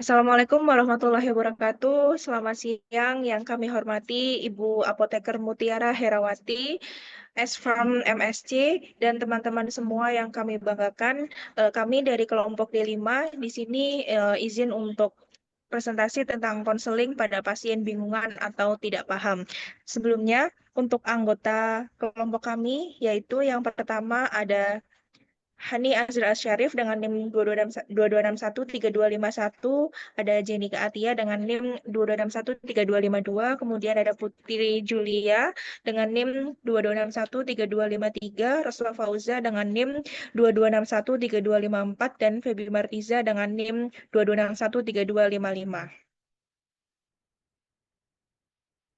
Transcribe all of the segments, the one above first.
Assalamualaikum warahmatullahi wabarakatuh. Selamat siang yang kami hormati Ibu Apoteker Mutiara Herawati, S-Farm MSC, dan teman-teman semua yang kami banggakan. Kami dari kelompok D5 di sini izin untuk presentasi tentang konseling pada pasien bingungan atau tidak paham. Sebelumnya, untuk anggota kelompok kami, yaitu yang pertama ada Hani Azra Syarif dengan NIM 22613251, ada Jenika Atia dengan NIM 22613252, kemudian ada Putri Julia dengan NIM 22613253, Rosla Fauza dengan NIM 22613254, dan Feby Martiza dengan NIM 22613255.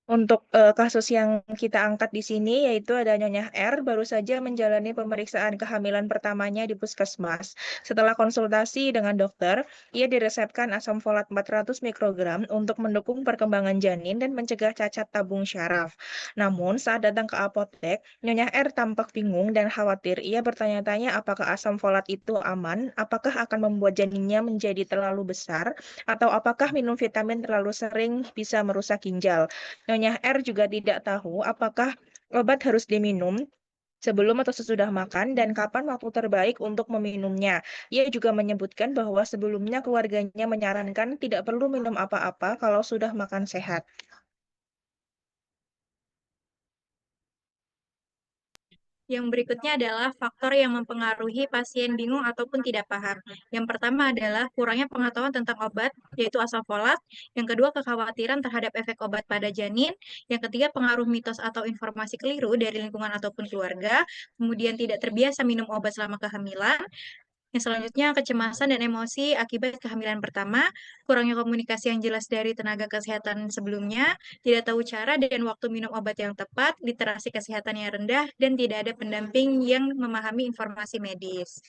Untuk kasus yang kita angkat di sini yaitu ada Nyonya R baru saja menjalani pemeriksaan kehamilan pertamanya di puskesmas. Setelah konsultasi dengan dokter, ia diresepkan asam folat 400 mikrogram untuk mendukung perkembangan janin dan mencegah cacat tabung syaraf. Namun saat datang ke apotek, Nyonya R tampak bingung dan khawatir. Ia bertanya-tanya apakah asam folat itu aman, apakah akan membuat janinnya menjadi terlalu besar, atau apakah minum vitamin terlalu sering bisa merusak ginjal. Nyonya R juga tidak tahu apakah obat harus diminum sebelum atau sesudah makan dan kapan waktu terbaik untuk meminumnya. Ia juga menyebutkan bahwa sebelumnya keluarganya menyarankan tidak perlu minum apa-apa kalau sudah makan sehat. Yang berikutnya adalah faktor yang mempengaruhi pasien bingung ataupun tidak paham. Yang pertama adalah kurangnya pengetahuan tentang obat, yaitu asam folat. Yang kedua, kekhawatiran terhadap efek obat pada janin. Yang ketiga, pengaruh mitos atau informasi keliru dari lingkungan ataupun keluarga. Kemudian, tidak terbiasa minum obat selama kehamilan. Yang selanjutnya, kecemasan dan emosi akibat kehamilan pertama, kurangnya komunikasi yang jelas dari tenaga kesehatan sebelumnya, tidak tahu cara dan waktu minum obat yang tepat, literasi kesehatan yang rendah, dan tidak ada pendamping yang memahami informasi medis.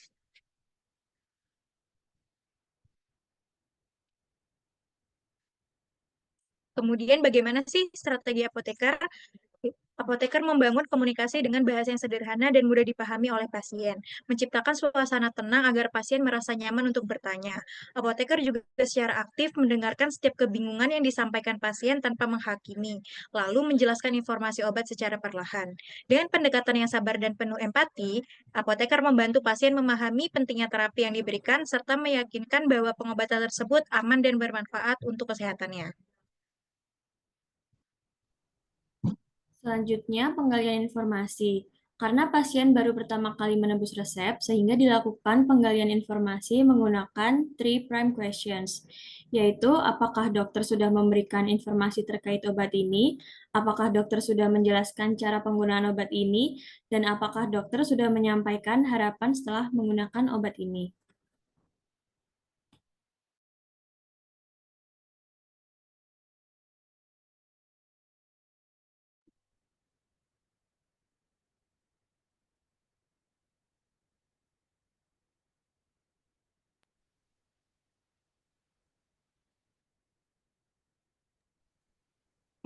Kemudian bagaimana sih strategi apoteker? Apoteker membangun komunikasi dengan bahasa yang sederhana dan mudah dipahami oleh pasien, menciptakan suasana tenang agar pasien merasa nyaman untuk bertanya. Apoteker juga secara aktif mendengarkan setiap kebingungan yang disampaikan pasien tanpa menghakimi, lalu menjelaskan informasi obat secara perlahan. Dengan pendekatan yang sabar dan penuh empati, apoteker membantu pasien memahami pentingnya terapi yang diberikan serta meyakinkan bahwa pengobatan tersebut aman dan bermanfaat untuk kesehatannya. Selanjutnya, penggalian informasi. Karena pasien baru pertama kali menembus resep, sehingga dilakukan penggalian informasi menggunakan three prime questions, yaitu apakah dokter sudah memberikan informasi terkait obat ini, apakah dokter sudah menjelaskan cara penggunaan obat ini, dan apakah dokter sudah menyampaikan harapan setelah menggunakan obat ini.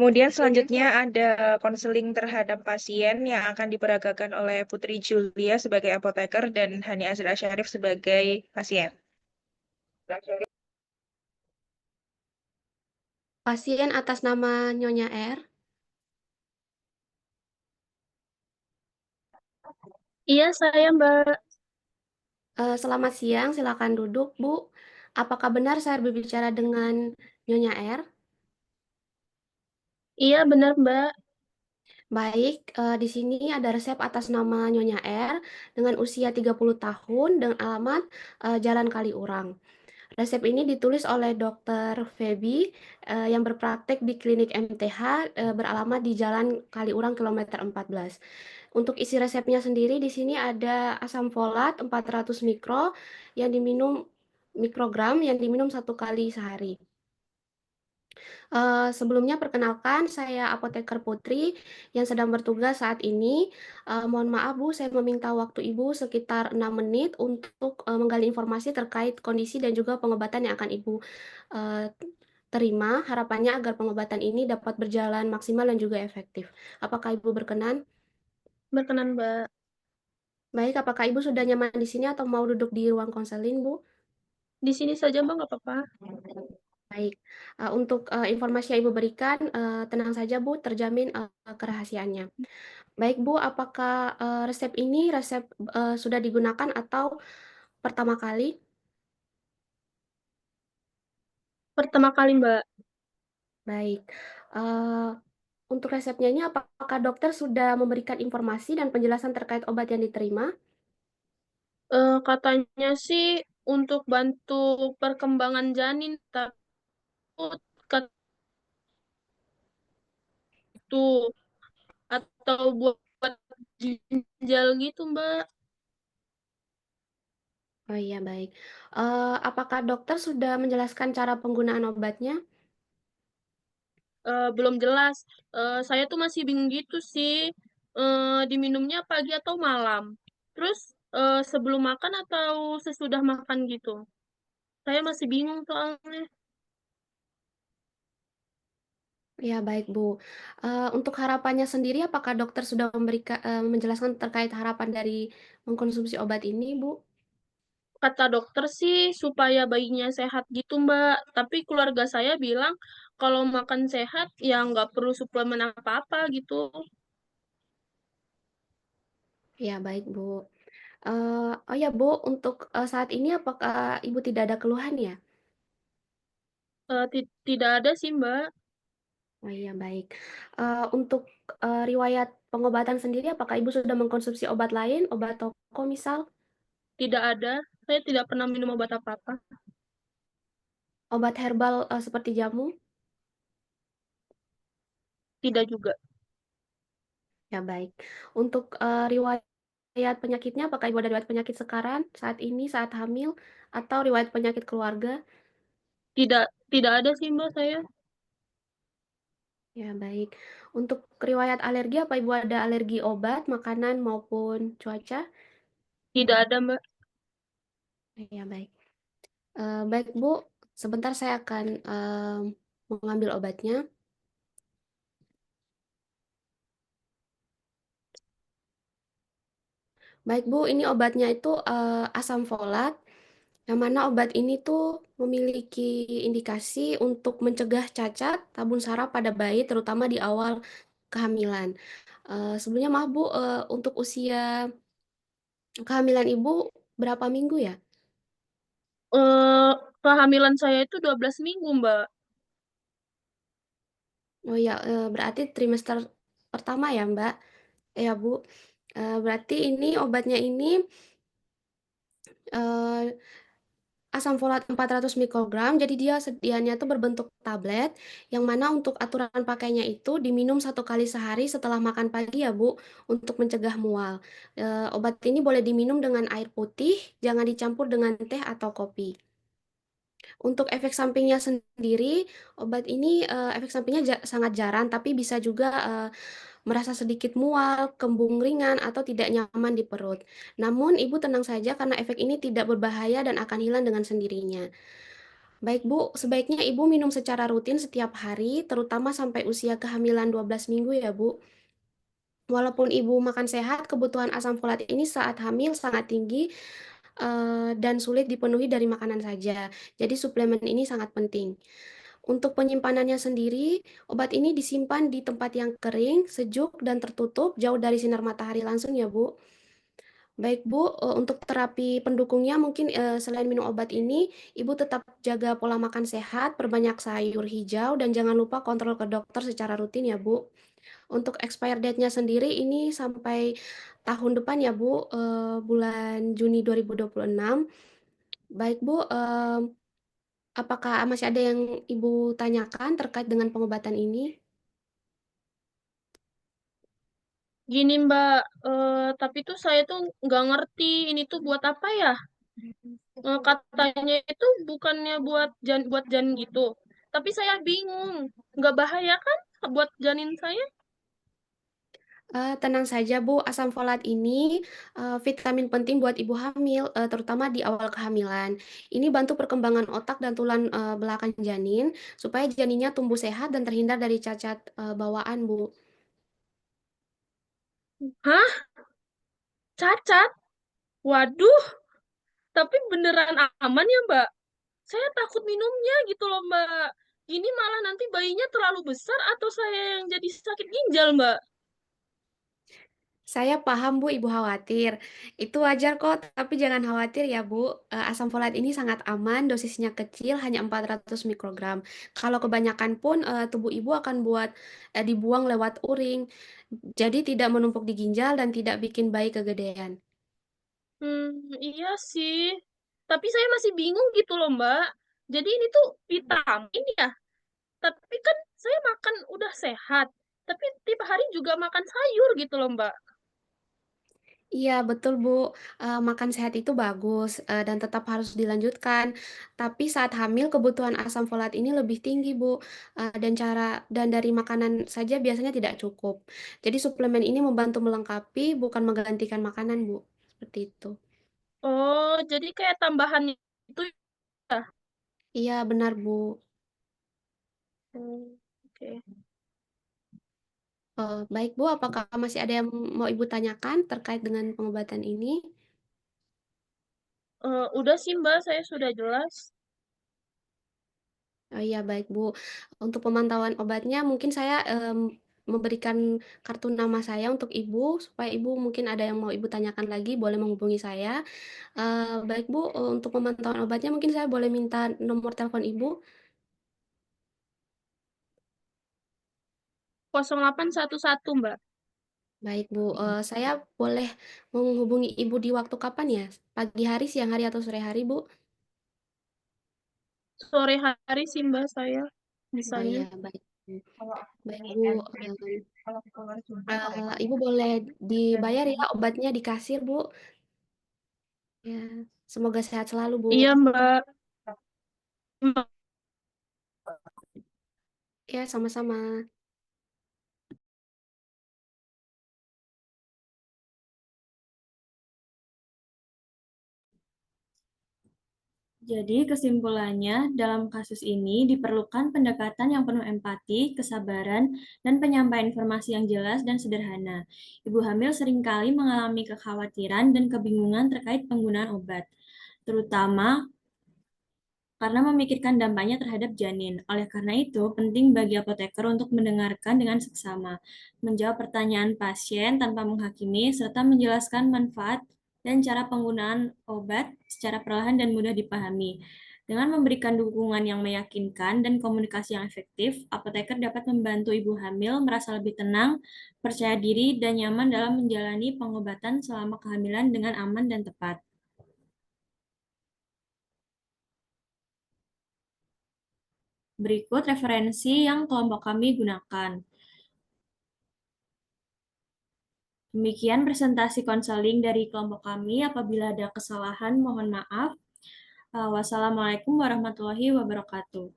Kemudian selanjutnya ada konseling terhadap pasien yang akan diperagakan oleh Putri Julia sebagai apoteker dan Hani Azra Syarif sebagai pasien. Pasien atas nama Nyonya R. Iya, saya Mbak. Selamat siang, silakan duduk, Bu. Apakah benar saya berbicara dengan Nyonya R? Iya, benar Mbak. Baik, di sini ada resep atas nama Nyonya R dengan usia 30 tahun dan alamat Jalan Kaliurang. Resep ini ditulis oleh Dr. Feby yang berpraktek di klinik MTH beralamat di Jalan Kaliurang kilometer 14. Untuk isi resepnya sendiri di sini ada asam folat 400 mikrogram yang diminum 1 kali sehari. Sebelumnya perkenalkan saya Apoteker Putri yang sedang bertugas saat ini. Mohon maaf Bu, saya meminta waktu Ibu sekitar 6 menit untuk menggali informasi terkait kondisi dan juga pengobatan yang akan Ibu eh, terima. Harapannya agar pengobatan ini dapat berjalan maksimal dan juga efektif. Apakah Ibu berkenan? Berkenan Mbak. Baik, apakah Ibu sudah nyaman di sini atau mau duduk di ruang konseling, Bu? Di sini saja Mbak, nggak apa-apa. Baik, untuk informasi yang Ibu berikan, tenang saja Bu, terjamin kerahasiaannya. Baik Bu, apakah resep ini sudah digunakan atau pertama kali? Pertama kali, Mbak. Baik, eh, untuk resepnya ini apakah dokter sudah memberikan informasi dan penjelasan terkait obat yang diterima? Katanya sih untuk bantu perkembangan janin, takut itu atau buat ginjal gitu, Mbak. Oh iya, baik. Apakah dokter sudah menjelaskan cara penggunaan obatnya? Belum jelas. Saya tuh masih bingung gitu sih. Diminumnya pagi atau malam. Terus sebelum makan atau sesudah makan gitu. Saya masih bingung soalnya. Ya, baik Bu. Untuk harapannya sendiri, apakah dokter sudah menjelaskan terkait harapan dari mengkonsumsi obat ini, Bu? Kata dokter sih supaya bayinya sehat gitu, Mbak. Tapi keluarga saya bilang kalau makan sehat ya nggak perlu suplemen apa-apa gitu. Ya, baik Bu. Oh ya Bu, untuk saat ini apakah Ibu tidak ada keluhan ya? Tidak ada sih, Mbak. Oh iya, baik. Untuk riwayat pengobatan sendiri, apakah Ibu sudah mengkonsumsi obat lain, obat toko misal, Tidak ada. Saya tidak pernah minum obat apa-apa. obat herbal seperti jamu? Tidak juga. Ya, baik. Untuk riwayat penyakitnya, apakah Ibu ada riwayat penyakit sekarang, saat ini, saat hamil, atau riwayat penyakit keluarga? Tidak, tidak ada sih, Mbak, saya. Ya, baik. Untuk riwayat alergi, apa Ibu ada alergi obat, makanan, maupun cuaca? Tidak ada, Mbak. Ya, baik. Baik, Bu. Sebentar saya akan mengambil obatnya. Baik, Bu. Ini obatnya itu asam folat, yang mana obat ini tuh memiliki indikasi untuk mencegah cacat tabun saraf pada bayi, terutama di awal kehamilan. Sebelumnya maaf, Bu, untuk usia kehamilan Ibu berapa minggu ya? Eh, Kehamilan saya itu 12 minggu, Mbak. Oh ya, berarti trimester pertama ya, Mbak? Ya, Bu. Berarti ini obatnya ini eh, asam folat 400 mikrogram, jadi dia sedianya tuh berbentuk tablet, yang mana untuk aturan pakainya itu diminum 1 kali sehari setelah makan pagi ya, Bu, untuk mencegah mual. Obat ini boleh diminum dengan air putih, jangan dicampur dengan teh atau kopi. Untuk efek sampingnya sendiri, obat ini efek sampingnya sangat jarang, tapi bisa juga merasa sedikit mual, kembung ringan, atau tidak nyaman di perut. Namun, Ibu tenang saja karena efek ini tidak berbahaya dan akan hilang dengan sendirinya. Baik Bu, sebaiknya Ibu minum secara rutin setiap hari, terutama sampai usia kehamilan 12 minggu ya Bu. Walaupun Ibu makan sehat, kebutuhan asam folat ini saat hamil sangat tinggi dan sulit dipenuhi dari makanan saja. Jadi suplemen ini sangat penting. Untuk penyimpanannya sendiri, obat ini disimpan di tempat yang kering, sejuk, dan tertutup, jauh dari sinar matahari langsung ya Bu. Baik Bu, untuk terapi pendukungnya mungkin selain minum obat ini, Ibu tetap jaga pola makan sehat, perbanyak sayur hijau, dan jangan lupa kontrol ke dokter secara rutin ya Bu. Untuk expire date-nya sendiri ini sampai tahun depan ya Bu, bulan Juni 2026. Baik Bu, apakah masih ada yang Ibu tanyakan terkait dengan pengobatan ini? Gini, Mbak, tapi tuh saya tuh nggak ngerti ini tuh buat apa ya? Katanya itu bukannya buat janin gitu. Tapi saya bingung, nggak bahaya kan buat janin saya? Tenang saja Bu, asam folat ini vitamin penting buat ibu hamil, terutama di awal kehamilan. Ini bantu perkembangan otak dan tulang belakang janin, supaya janinnya tumbuh sehat dan terhindar dari cacat bawaan Bu. Hah? Cacat? Waduh, tapi beneran aman ya, Mbak? saya takut minumnya gitu loh, Mbak. Ini malah nanti bayinya terlalu besar atau saya yang jadi sakit ginjal, Mbak. Saya paham Bu, Ibu khawatir. Itu wajar kok, tapi jangan khawatir ya Bu. Asam folat ini sangat aman, dosisnya kecil, hanya 400 mikrogram. Kalau kebanyakan pun tubuh Ibu akan dibuang lewat urin. Jadi tidak menumpuk di ginjal dan tidak bikin bayi kegedean. Iya sih. Tapi saya masih bingung gitu loh, Mbak. Jadi ini tuh vitamin ya. Tapi kan saya makan udah sehat. Tapi tiap hari juga makan sayur gitu loh, Mbak. Iya, betul Bu. Makan sehat itu bagus dan tetap harus dilanjutkan. Tapi saat hamil kebutuhan asam folat ini lebih tinggi Bu. Dan dari makanan saja biasanya tidak cukup. Jadi suplemen ini membantu melengkapi, bukan menggantikan makanan Bu. Seperti itu. Oh, jadi kayak tambahannya itu ya. Iya, benar Bu. Oke. Baik Bu, apakah masih ada yang mau Ibu tanyakan terkait dengan pengobatan ini? Udah sih, Mbak, saya sudah jelas. Oh iya baik Bu. Untuk pemantauan obatnya mungkin saya memberikan kartu nama saya untuk Ibu supaya Ibu mungkin ada yang mau Ibu tanyakan lagi boleh menghubungi saya. Baik Bu, untuk pemantauan obatnya mungkin saya boleh minta nomor telepon Ibu. 0811, Mbak. Baik Bu, saya boleh menghubungi Ibu di waktu kapan ya? Pagi hari, siang hari atau sore hari Bu? Sore hari sih, Mbak, saya Oh bisanya. iya baik Bu. Baik Bu, Ibu boleh dibayar ya obatnya di kasir Bu. Ya, semoga sehat selalu Bu. Iya, Mbak. Mbak, Ya, sama-sama. Jadi kesimpulannya, dalam kasus ini diperlukan pendekatan yang penuh empati, kesabaran, dan penyampaian informasi yang jelas dan sederhana. Ibu hamil seringkali mengalami kekhawatiran dan kebingungan terkait penggunaan obat, terutama karena memikirkan dampaknya terhadap janin. Oleh karena itu, penting bagi apoteker untuk mendengarkan dengan seksama, menjawab pertanyaan pasien tanpa menghakimi, serta menjelaskan manfaat dan cara penggunaan obat secara perlahan dan mudah dipahami. Dengan memberikan dukungan yang meyakinkan dan komunikasi yang efektif, apoteker dapat membantu ibu hamil merasa lebih tenang, percaya diri, dan nyaman dalam menjalani pengobatan selama kehamilan dengan aman dan tepat. Berikut referensi yang kelompok kami gunakan. Demikian presentasi konseling dari kelompok kami. Apabila ada kesalahan, mohon maaf. Wassalamualaikum warahmatullahi wabarakatuh.